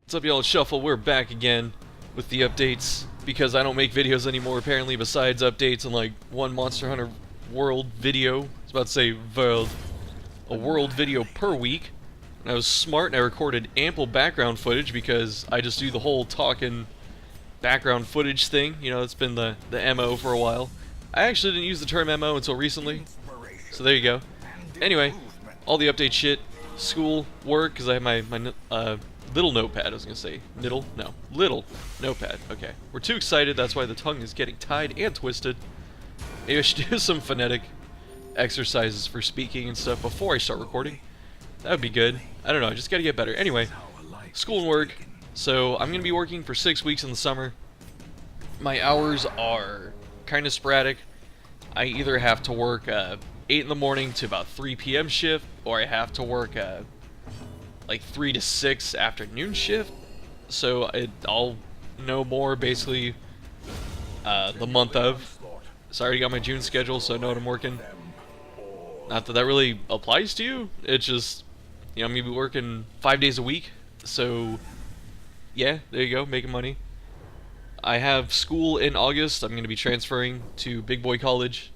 What's up, y'all? It's Shuffle. We're back again with the updates because I don't make videos anymore, apparently, besides updates and like one Monster Hunter World video. I was about to say world. A world video per week. And I was smart and I recorded ample background footage because I just do the whole talking background footage thing. You know, it's been the MO for a while. I actually didn't use the term MO until recently. So there you go. Anyway, all the update shit, school, work, because I have my little notepad, I was going to say. Niddle? No. Little notepad. Okay. We're too excited, that's why the tongue is getting tied and twisted. Maybe I should do some phonetic exercises for speaking and stuff before I start recording. That would be good. I don't know, I just got to get better. Anyway, school and work. So, I'm going to be working for 6 weeks in the summer. My hours are kind of sporadic. I either have to work 8 in the morning to about 3 p.m. shift, or I have to work like 3 to 6 afternoon shift. So I'll know more basically the month of. So I already got my June schedule, so I know what I'm working. Not that that really applies to you. It's just, you know, I'm going to be working 5 days a week. So yeah, there you go, making money. I have school in August. I'm going to be transferring to Big Boy College,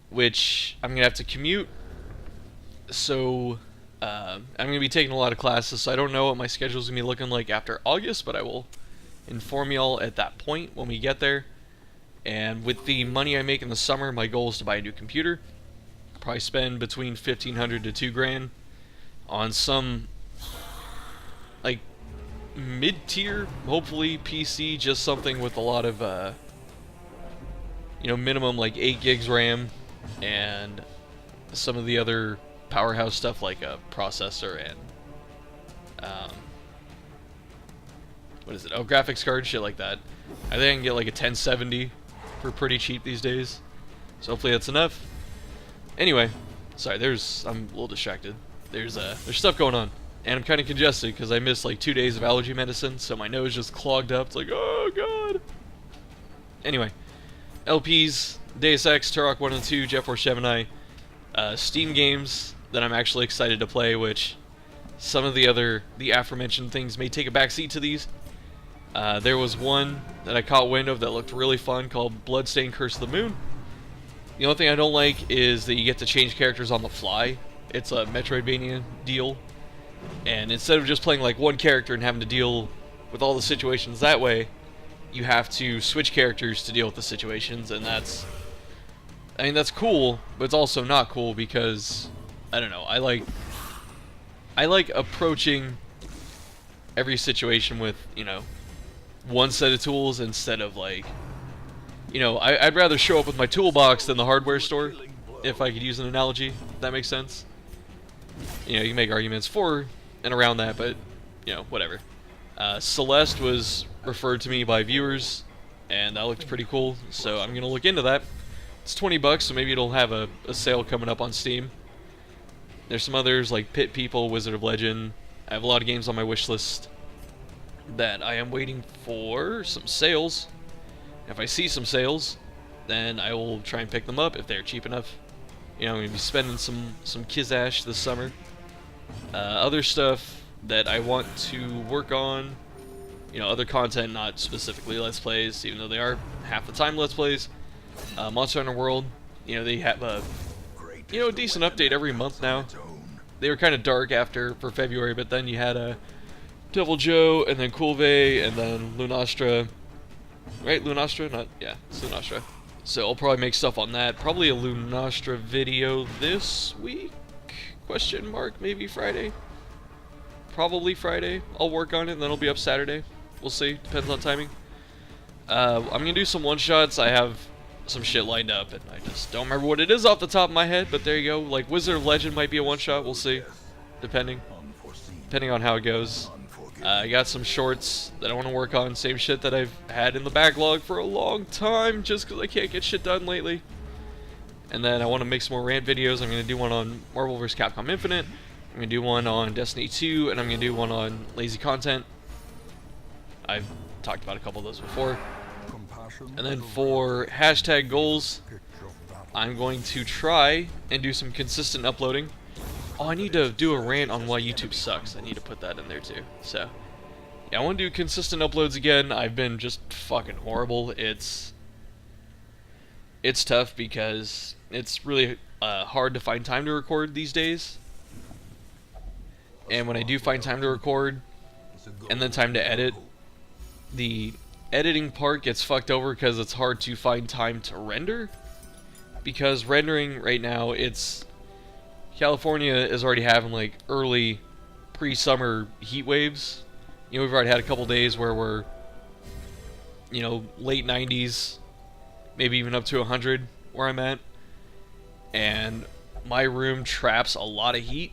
which I'm going to have to commute. So I'm going to be taking a lot of classes, so I don't know what my schedule is going to be looking like after August, but I will inform y'all at that point when we get there. And with the money I make in the summer, my goal is to buy a new computer. Probably spend between $1,500 to $2,000 on some like mid-tier, hopefully PC, just something with a lot of you know, minimum like 8 gigs RAM and some of the other powerhouse stuff like a processor and what is it? Oh, graphics card, shit like that. I think I can get like a 1070 for pretty cheap these days. So hopefully that's enough. Anyway, sorry, I'm a little distracted. There's stuff going on. And I'm kind of congested because I missed like 2 days of allergy medicine, so my nose just clogged up. It's like, oh god. Anyway, LPs, Deus Ex, Turok 1 and 2, Jet Force Gemini, Steam games that I'm actually excited to play, which some of the aforementioned things may take a backseat to these. There was one that I caught wind of that looked really fun called Bloodstained Curse of the Moon. The only thing I don't like is that you get to change characters on the fly. It's a Metroidvania deal. And instead of just playing like one character and having to deal with all the situations that way, you have to switch characters to deal with the situations, and that's cool, but it's also not cool because I don't know, I like approaching every situation with, you know, one set of tools instead of like, you know, I'd rather show up with my toolbox than the hardware store, if I could use an analogy, if that makes sense. You know, you can make arguments for and around that, but, you know, whatever. Celeste was referred to me by viewers, and that looked pretty cool, so I'm going to look into that. It's $20, so maybe it'll have a sale coming up on Steam. There's some others, like Pit People, Wizard of Legend. I have a lot of games on my wish list that I am waiting for some sales. If I see some sales, then I will try and pick them up if they're cheap enough. You know, I'm going to be spending some Kizash this summer. Other stuff that I want to work on, you know, other content, not specifically Let's Plays, even though they are half the time Let's Plays. Monster Hunter World, you know, they have a, you know, a decent update every month now. They were kind of dark for February, but then you had Devil Joe, and then Kulve, and then Lunastra. Right, Lunastra? Yeah, it's Lunastra. So I'll probably make stuff on that. Probably a Lunastra video this week? Question mark, maybe Friday? Probably Friday. I'll work on it, and then it'll be up Saturday. We'll see, depends on timing. I'm gonna do some one-shots. I have some shit lined up, and I just don't remember what it is off the top of my head, but there you go. Like, Wizard of Legend might be a one-shot, we'll see. Depending on how it goes. I got some shorts that I want to work on, same shit that I've had in the backlog for a long time, just because I can't get shit done lately. And then I want to make some more rant videos. I'm going to do one on Marvel vs. Capcom Infinite, I'm going to do one on Destiny 2, and I'm going to do one on lazy content. I've talked about a couple of those before. And then for hashtag goals, I'm going to try and do some consistent uploading. Oh, I need to do a rant on why YouTube sucks. I need to put that in there too. So, yeah, I want to do consistent uploads again. I've been just fucking horrible. It's tough because it's really hard to find time to record these days. And when I do find time to record and then time to edit, the editing part gets fucked over because it's hard to find time to render. Because rendering right now, California is already having like early pre-summer heat waves. You know, we've already had a couple days where we're, you know, late 90s, maybe even up to 100 where I'm at. And my room traps a lot of heat.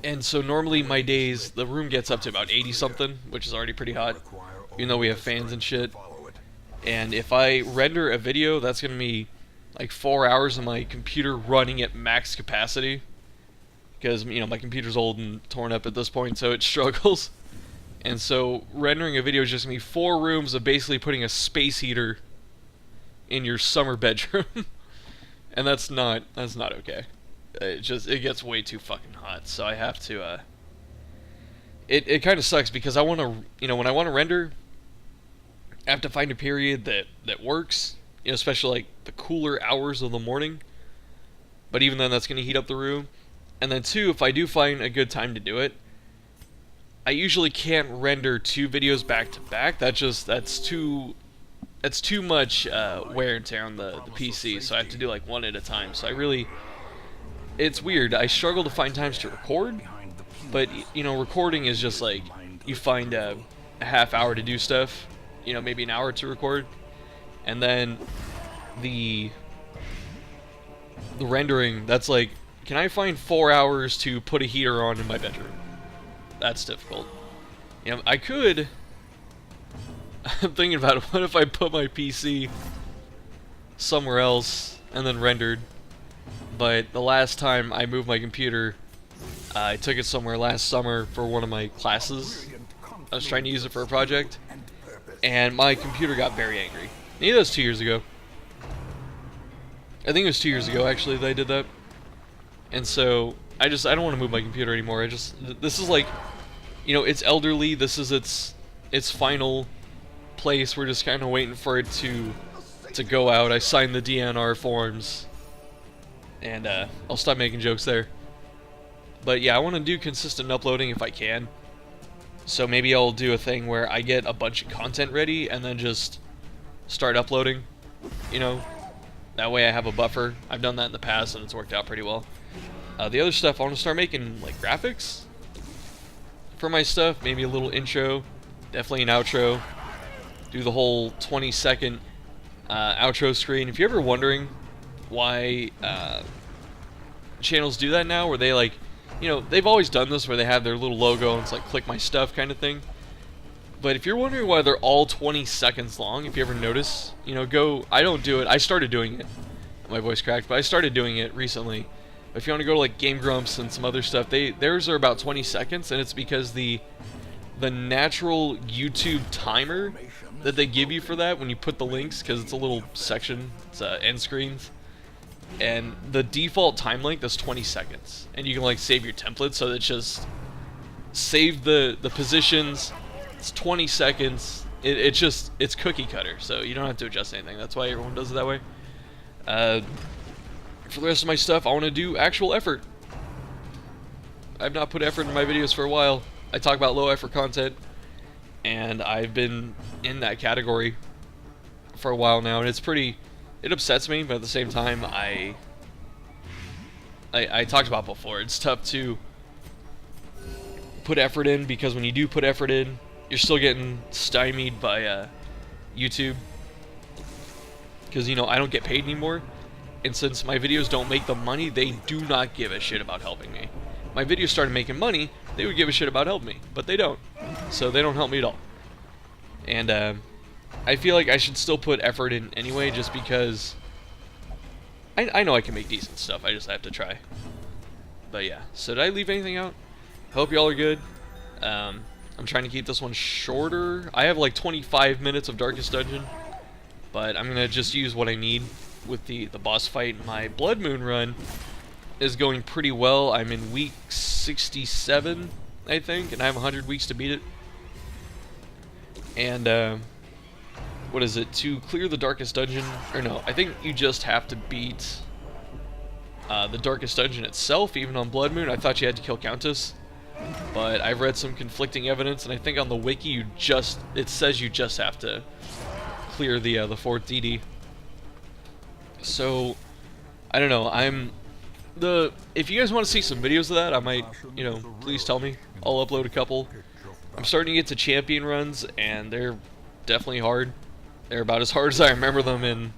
And so normally my days, the room gets up to about 80 something, which is already pretty hot, even though we have fans and shit. And if I render a video, that's going to be like 4 hours of my computer running at max capacity. Because, you know, my computer's old and torn up at this point, so it struggles. And so rendering a video is just going to be 4 rooms of basically putting a space heater in your summer bedroom. And that's not okay. It gets way too fucking hot, so I have to, it kind of sucks because I want to, you know, when I want to render, I have to find a period that works, you know, especially like the cooler hours of the morning, but even then that's going to heat up the room. And then 2, if I do find a good time to do it, I usually can't render 2 videos back to back. That's too much wear and tear on the PC, so I have to do like one at a time. So it's weird. I struggle to find times to record, but, you know, recording is just like, you find a half hour to do stuff, you know, maybe an hour to record, and then the rendering, that's like, can I find 4 hours to put a heater on in my bedroom? That's difficult. You know, I could, I'm thinking about it, what if I put my PC somewhere else and then rendered? But the last time I moved my computer, I took it somewhere last summer for one of my classes. I was trying to use it for a project, and my computer got very angry. Maybe that was 2 years ago. I think it was 2 years ago, actually, that I did that. And so, I don't want to move my computer anymore. This is like, you know, it's elderly. This is its final place. We're just kind of waiting for it to go out. I signed the DNR forms. And I'll stop making jokes there. But yeah, I want to do consistent uploading if I can. So maybe I'll do a thing where I get a bunch of content ready and then just start uploading. You know, that way I have a buffer. I've done that in the past and it's worked out pretty well. The other stuff, I want to start making like graphics for my stuff. Maybe a little intro, definitely an outro. Do the whole 20-second outro screen. If you're ever wondering why channels do that now, where they like, you know, they've always done this where they have their little logo and it's like click my stuff kind of thing. But if you're wondering why they're all 20 seconds long, if you ever notice, you know, I don't do it. I started doing it. My voice cracked, but I started doing it recently. If you want to go to like Game Grumps and some other stuff, theirs are about 20 seconds, and it's because the natural YouTube timer that they give you for that when you put the links, because it's a little section, it's end screens. And the default time length is 20 seconds. And you can like save your template, so it's just save the positions. It's 20 seconds. It's cookie cutter, so you don't have to adjust anything. That's why everyone does it that way. For the rest of my stuff, I want to do actual effort. I've not put effort in my videos for a while. I talk about low effort content, and I've been in that category for a while now, and it upsets me, but at the same time, I talked about before, it's tough to put effort in, because when you do put effort in, you're still getting stymied by YouTube, because, you know, I don't get paid anymore, and since my videos don't make the money, they do not give a shit about helping me. My videos started making money, they would give a shit about helping me, but they don't, so they don't help me at all. And I feel like I should still put effort in anyway, just because I know I can make decent stuff, I just have to try. But yeah, so did I leave anything out? Hope y'all are good. I'm trying to keep this one shorter. I have like 25 minutes of Darkest Dungeon, but I'm gonna just use what I need with the boss fight. My Blood Moon run is going pretty well. I'm in week 67 I think, and I have 100 weeks to beat it. And what is it? To clear the darkest dungeon, or no? I think you just have to beat the darkest dungeon itself, even on Blood Moon. I thought you had to kill Countess, but I've read some conflicting evidence, and I think on the wiki it says you just have to clear the 4th DD. So I don't know. If you guys want to see some videos of that, I might, please tell me. I'll upload a couple. I'm starting to get to champion runs, and they're definitely hard. They're about as hard as I remember them in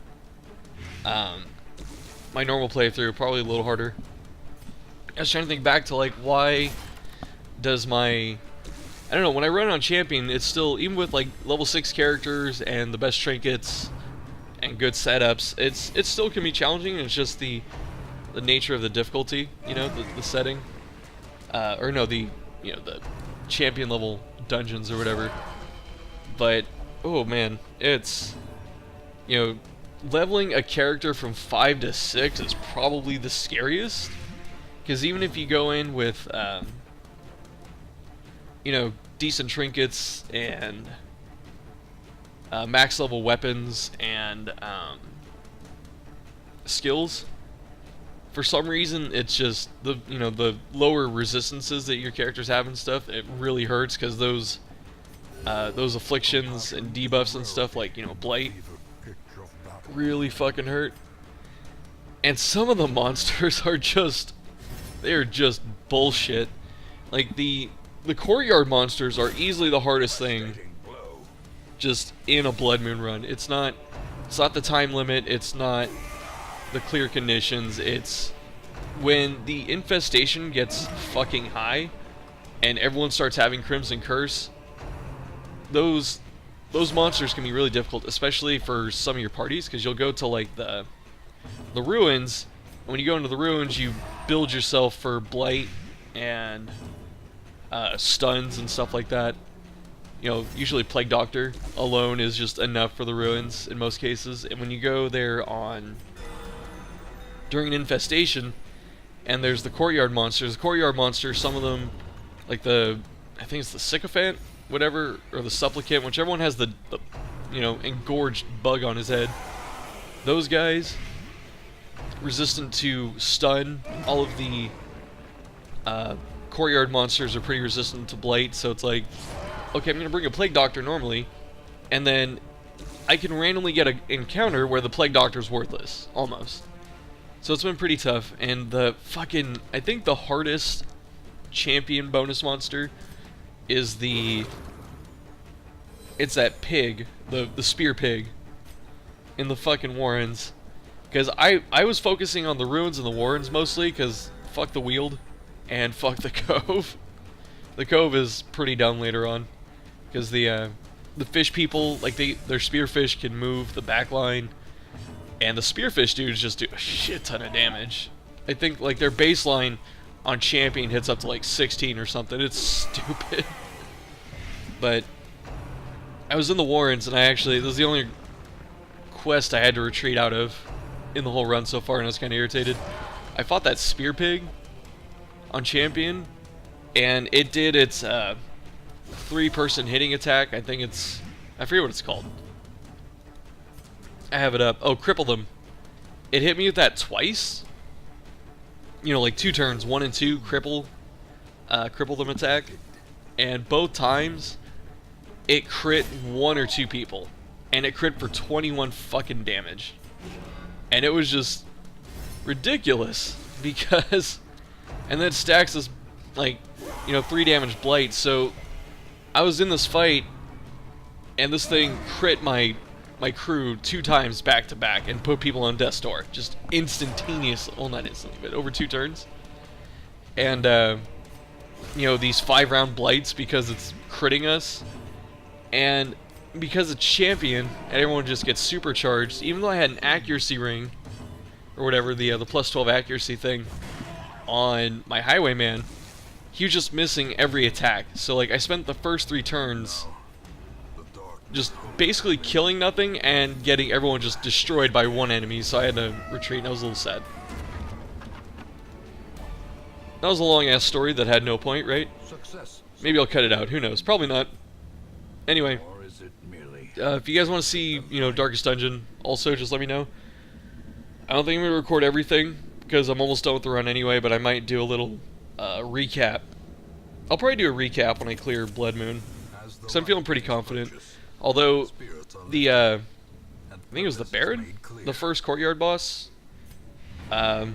my normal playthrough, probably a little harder. I was trying to think back to, like, why does I don't know, when I run on champion, it's still, even with, like, level 6 characters and the best trinkets and good setups, it still can be challenging. It's just the nature of the difficulty, the setting. Or no, the champion level dungeons or whatever. But, oh man, it's, leveling a character from 5 to 6 is probably the scariest. Because even if you go in with, decent trinkets and max level weapons and skills, for some reason it's just the lower resistances that your characters have and stuff, it really hurts, because those afflictions and debuffs and stuff, like blight, really fucking hurt. And some of the monsters are just bullshit. Like the courtyard monsters are easily the hardest thing just in a Blood Moon run. It's not the time limit, it's not the clear conditions, it's when the infestation gets fucking high and everyone starts having Crimson Curse. Those monsters can be really difficult, especially for some of your parties, because you'll go to like the ruins, and when you go into the ruins you build yourself for blight and stuns and stuff like that. Usually Plague Doctor alone is just enough for the ruins in most cases. And when you go there during an infestation, and there's the courtyard monsters. The courtyard monsters, some of them, like I think it's the Sycophant, whatever, or the Supplicant, whichever one has the engorged bug on his head. Those guys, resistant to stun. All of the courtyard monsters are pretty resistant to blight, so it's like, okay, I'm gonna bring a Plague Doctor normally, and then I can randomly get an encounter where the Plague Doctor's worthless, almost. So it's been pretty tough, and I think the hardest champion bonus monster is it's that pig, the spear pig, in the fucking Warrens. Because I was focusing on the ruins and the Warrens mostly, because fuck the Weald, and fuck the Cove. The Cove is pretty dumb later on, because the fish people, like their spearfish can move the backline, and the spearfish dudes just do a shit ton of damage. I think like their baseline on champion hits up to like 16 or something. It's stupid. But I was in the Warrens, and this was the only quest I had to retreat out of in the whole run so far, and I was kind of irritated. I fought that spear pig on champion, and it did its 3-person hitting attack. I forget what it's called. I have it up. Oh, cripple them. It hit me with that twice. Like 2 turns, 1 and 2, cripple them attack, and both times it crit 1 or 2 people, and it crit for 21 fucking damage, and it was just ridiculous because, and then it stacks this 3 damage blight. So I was in this fight, and this thing crit my crew 2 times back to back and put people on death's door, just instantaneously. Well, not instantly, but over 2 turns. And these 5-round blights, because it's critting us, and because it's champion and everyone just gets supercharged. Even though I had an accuracy ring or whatever, the plus 12 accuracy thing on my highwayman, he was just missing every attack. So like I spent the first 3 turns just basically killing nothing and getting everyone just destroyed by 1 enemy, so I had to retreat, and I was a little sad. That was a long ass story that had no point, right? Success. Maybe I'll cut it out. Who knows? Probably not. Anyway, Or is it merely if you guys want to see, Darkest Dungeon, also just let me know. I don't think I'm going to record everything, because I'm almost done with the run anyway, but I might do a little recap. I'll probably do a recap when I clear Blood Moon, because I'm feeling pretty confident. Although, the, I think it was the Baron? The first Courtyard boss? I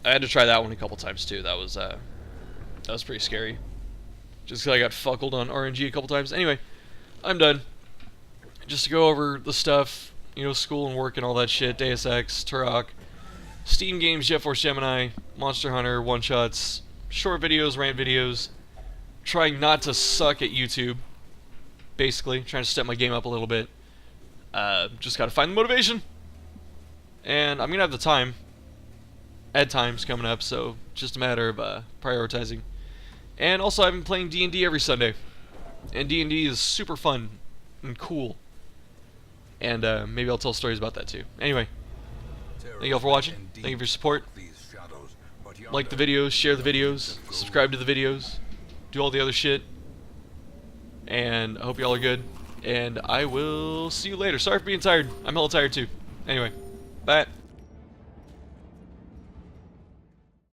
had to try that one a couple times too. That was pretty scary. Just because I got fuckled on RNG a couple times. Anyway, I'm done. Just to go over the stuff, school and work and all that shit, Deus Ex, Turok, Steam games, Jet Force Gemini, Monster Hunter, one-shots, short videos, rant videos, trying not to suck at YouTube, basically, trying to step my game up a little bit. Just gotta find the motivation. And I'm gonna have the time. Ed time's coming up, so just a matter of prioritizing. And also, I've been playing D&D every Sunday. And D&D is super fun and cool. And maybe I'll tell stories about that too. Anyway, thank you all for watching. Thank you for your support. Like the videos, share the videos, subscribe to the videos, do all the other shit. And I hope you all are good. And I will see you later. Sorry for being tired. I'm hella tired too. Anyway, bye.